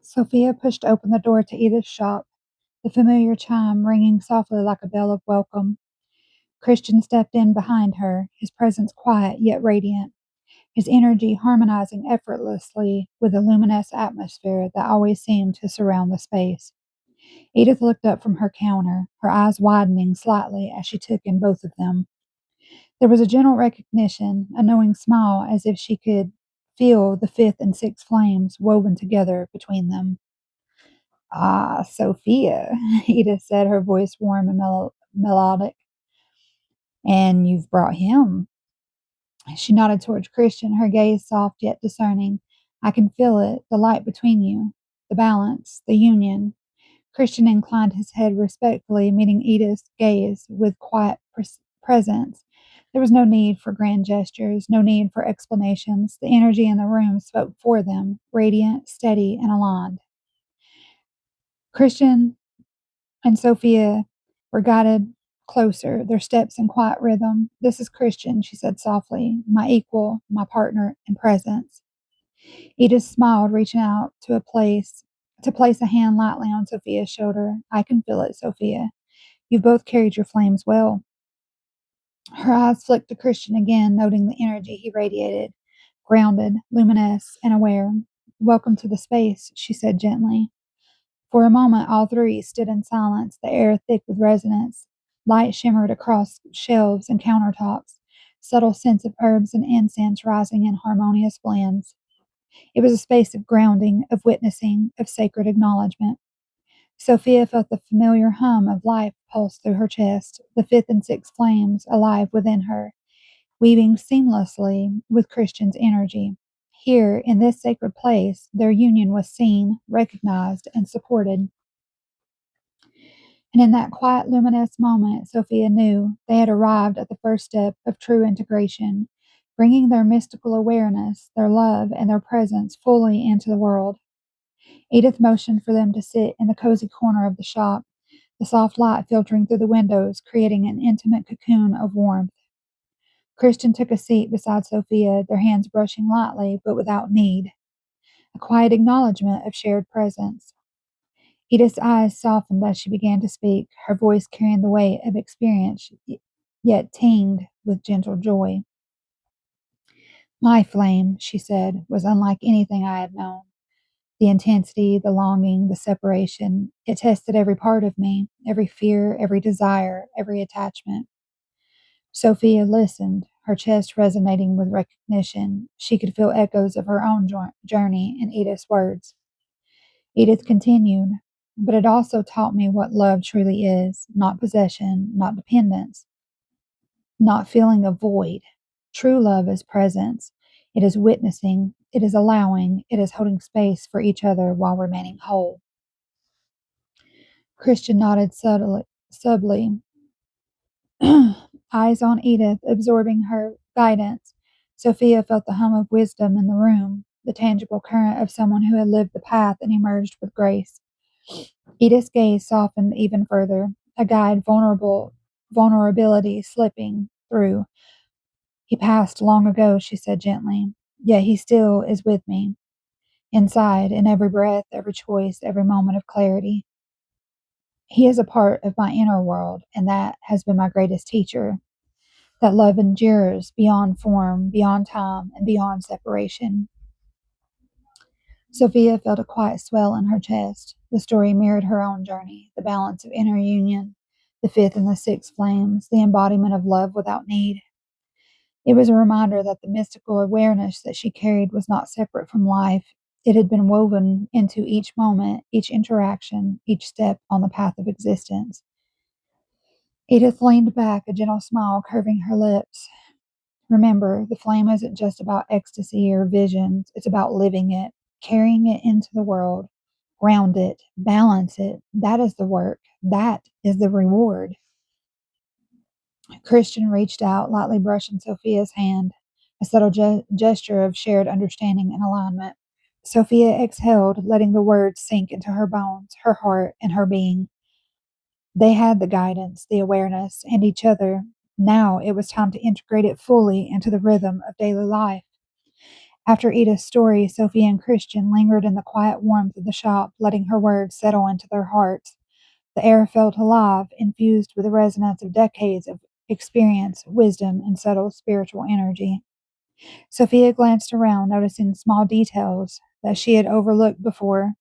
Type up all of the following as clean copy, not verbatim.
Sophia pushed open the door to Edith's shop, the familiar chime ringing softly like a bell of welcome. Christian stepped in behind her, his presence quiet yet radiant, his energy harmonizing effortlessly with the luminous atmosphere that always seemed to surround the space. Edith looked up from her counter, her eyes widening slightly as she took in both of them. There was a gentle recognition, a knowing smile, as if she could feel the fifth and sixth flames woven together between them. "Ah, Sophia," Edith said, her voice warm and melodic. "And you've brought him." She nodded towards Christian, her gaze soft yet discerning. "I can feel it, the light between you, the balance, the union." Christian inclined his head respectfully, meeting Edith's gaze with quiet presence. There was no need for grand gestures, no need for explanations. The energy in the room spoke for them, radiant, steady, and aligned. Christian and Sophia were guided closer, their steps in quiet rhythm. "This is Christian," she said softly, "my equal, my partner in presence." Edith smiled, reaching out to place a hand lightly on Sophia's shoulder. "I can feel it, Sophia. You've both carried your flames well." Her eyes flicked to Christian again, noting the energy he radiated, grounded, luminous, and aware. "Welcome to the space," she said gently. For a moment all three stood in silence, the air thick with resonance. Light shimmered across shelves and countertops, subtle scents of herbs and incense rising in harmonious blends. It was a space of grounding, of witnessing, of sacred acknowledgement. Sophia felt the familiar hum of life pulse through her chest, the fifth and sixth flames alive within her, weaving seamlessly with Christian's energy. Here, in this sacred place, their union was seen, recognized, and supported. And in that quiet, luminous moment, Sophia knew they had arrived at the first step of true integration, bringing their mystical awareness, their love, and their presence fully into the world. Edith motioned for them to sit in the cozy corner of the shop, the soft light filtering through the windows, creating an intimate cocoon of warmth. Christian took a seat beside Sophia, their hands brushing lightly but without need, a quiet acknowledgement of shared presence. Edith's eyes softened as she began to speak, her voice carrying the weight of experience, yet tinged with gentle joy. "My flame," she said, "was unlike anything I had known. The intensity, the longing, the separation, it tested every part of me, every fear, every desire, every attachment." Sophia listened, her chest resonating with recognition. She could feel echoes of her own journey in Edith's words. Edith continued, "But it also taught me what love truly is, not possession, not dependence, not feeling a void. True love is presence. It is witnessing, it is allowing, it is holding space for each other while remaining whole." Christian nodded subtly, eyes on Edith, absorbing her guidance. Sophia felt the hum of wisdom in the room, the tangible current of someone who had lived the path and emerged with grace. Edith's gaze softened even further, a guide vulnerability slipping through. "He passed long ago," she said gently, "yet he still is with me, inside, in every breath, every choice, every moment of clarity. He is a part of my inner world, and that has been my greatest teacher, that love endures beyond form, beyond time, and beyond separation." Sophia felt a quiet swell in her chest. The story mirrored her own journey, the balance of inner union, the fifth and the sixth flames, the embodiment of love without need. It was a reminder that the mystical awareness that she carried was not separate from life. It had been woven into each moment, each interaction, each step on the path of existence. Edith leaned back, a gentle smile curving her lips. "Remember, the flame isn't just about ecstasy or visions, it's about living it, carrying it into the world. Ground it, balance it. That is the work. That is the reward." Christian reached out, lightly brushing Sophia's hand, a subtle gesture of shared understanding and alignment. Sophia exhaled, letting the words sink into her bones, her heart, and her being. They had the guidance, the awareness, and each other. Now it was time to integrate it fully into the rhythm of daily life. After Edith's story, Sophia and Christian lingered in the quiet warmth of the shop, letting her words settle into their hearts. The air felt alive, infused with the resonance of decades of experience, wisdom, and subtle spiritual energy. Sophia glanced around, noticing small details that she had overlooked before: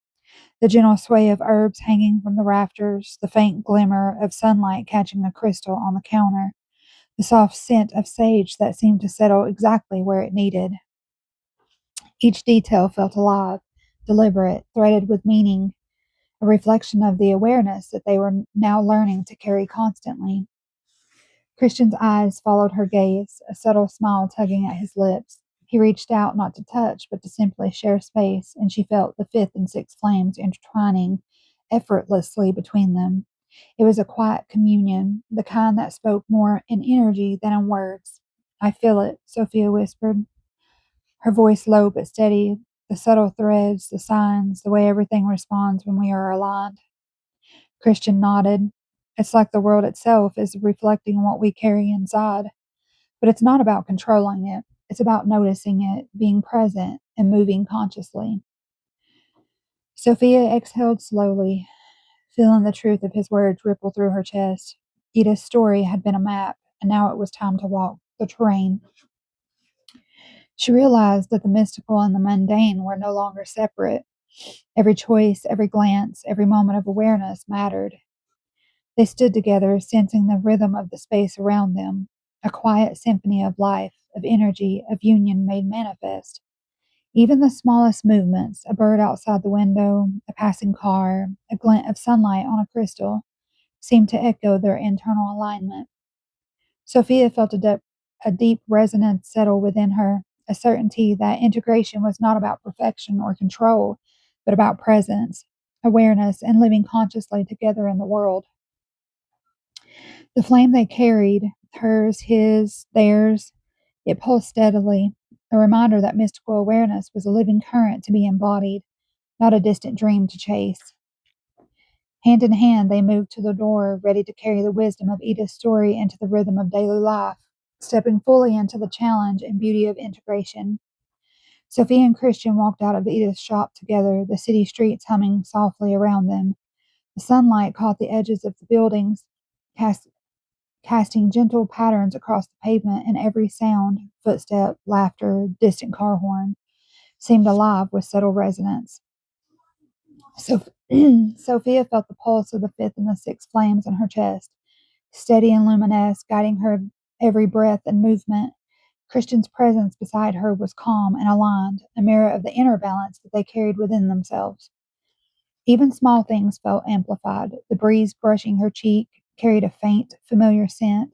the gentle sway of herbs hanging from the rafters, the faint glimmer of sunlight catching a crystal on the counter, the soft scent of sage that seemed to settle exactly where it needed. Each detail felt alive, deliberate, threaded with meaning, a reflection of the awareness that they were now learning to carry constantly. Christian's eyes followed her gaze, a subtle smile tugging at his lips. He reached out not to touch, but to simply share space, and she felt the fifth and sixth flames intertwining effortlessly between them. It was a quiet communion, the kind that spoke more in energy than in words. "I feel it," Sophia whispered, her voice low but steady, the subtle threads, the signs, the way everything responds when we are aligned. Christian nodded. "It's like the world itself is reflecting what we carry inside. But it's not about controlling it. It's about noticing it, being present, and moving consciously." Sophia exhaled slowly, feeling the truth of his words ripple through her chest. Edith's story had been a map, and now it was time to walk the terrain. She realized that the mystical and the mundane were no longer separate. Every choice, every glance, every moment of awareness mattered. They stood together, sensing the rhythm of the space around them, a quiet symphony of life, of energy, of union made manifest. Even the smallest movements, a bird outside the window, a passing car, a glint of sunlight on a crystal, seemed to echo their internal alignment. Sophia felt a deep resonance settle within her, a certainty that integration was not about perfection or control, but about presence, awareness, and living consciously together in the world. The flame they carried, hers, his, theirs, it pulsed steadily, a reminder that mystical awareness was a living current to be embodied, not a distant dream to chase. Hand in hand, they moved to the door, ready to carry the wisdom of Edith's story into the rhythm of daily life, stepping fully into the challenge and beauty of integration. Sophia and Christian walked out of Edith's shop together, the city streets humming softly around them. The sunlight caught the edges of the buildings, casting gentle patterns across the pavement, and every sound, footstep, laughter, distant car horn, seemed alive with subtle resonance. So Sophia felt the pulse of the fifth and the sixth flames in her chest, steady and luminous, guiding her every breath and movement. Christian's presence beside her was calm and aligned, a mirror of the inner balance that they carried within themselves. Even small things felt amplified. The breeze brushing her cheek carried a faint, familiar scent.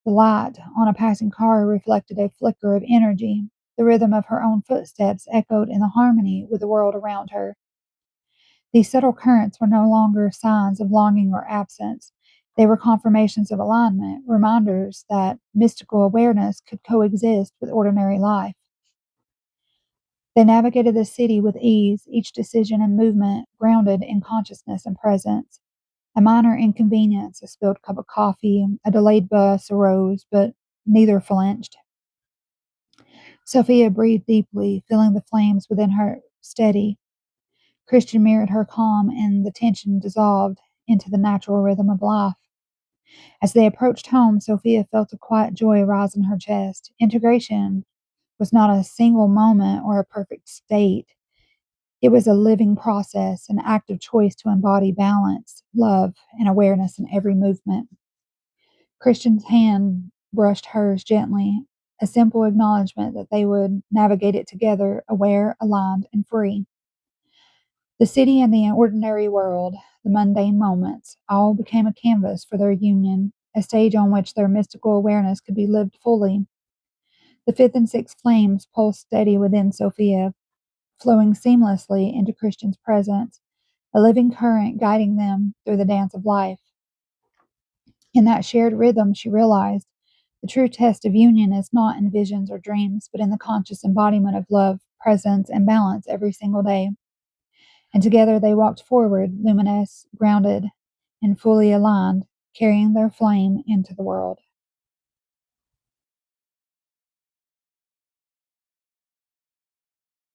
The light on a passing car reflected a flicker of energy. The rhythm of her own footsteps echoed in the harmony with the world around her. These subtle currents were no longer signs of longing or absence. They were confirmations of alignment, reminders that mystical awareness could coexist with ordinary life. They navigated the city with ease, each decision and movement grounded in consciousness and presence. A minor inconvenience, a spilled cup of coffee, a delayed bus arose, but neither flinched. Sophia breathed deeply, feeling the flames within her steady. Christian mirrored her calm, and the tension dissolved into the natural rhythm of life. As they approached home, Sophia felt a quiet joy rise in her chest. Integration was not a single moment or a perfect state. It was a living process, an active choice to embody balance, love, and awareness in every movement. Christian's hand brushed hers gently, a simple acknowledgement that they would navigate it together, aware, aligned, and free. The city and the ordinary world, the mundane moments, all became a canvas for their union, a stage on which their mystical awareness could be lived fully. The fifth and sixth flames pulsed steady within Sophia, flowing seamlessly into Christian's presence, a living current guiding them through the dance of life. In that shared rhythm, she realized the true test of union is not in visions or dreams, but in the conscious embodiment of love, presence, and balance every single day. And together they walked forward, luminous, grounded, and fully aligned, carrying their flame into the world.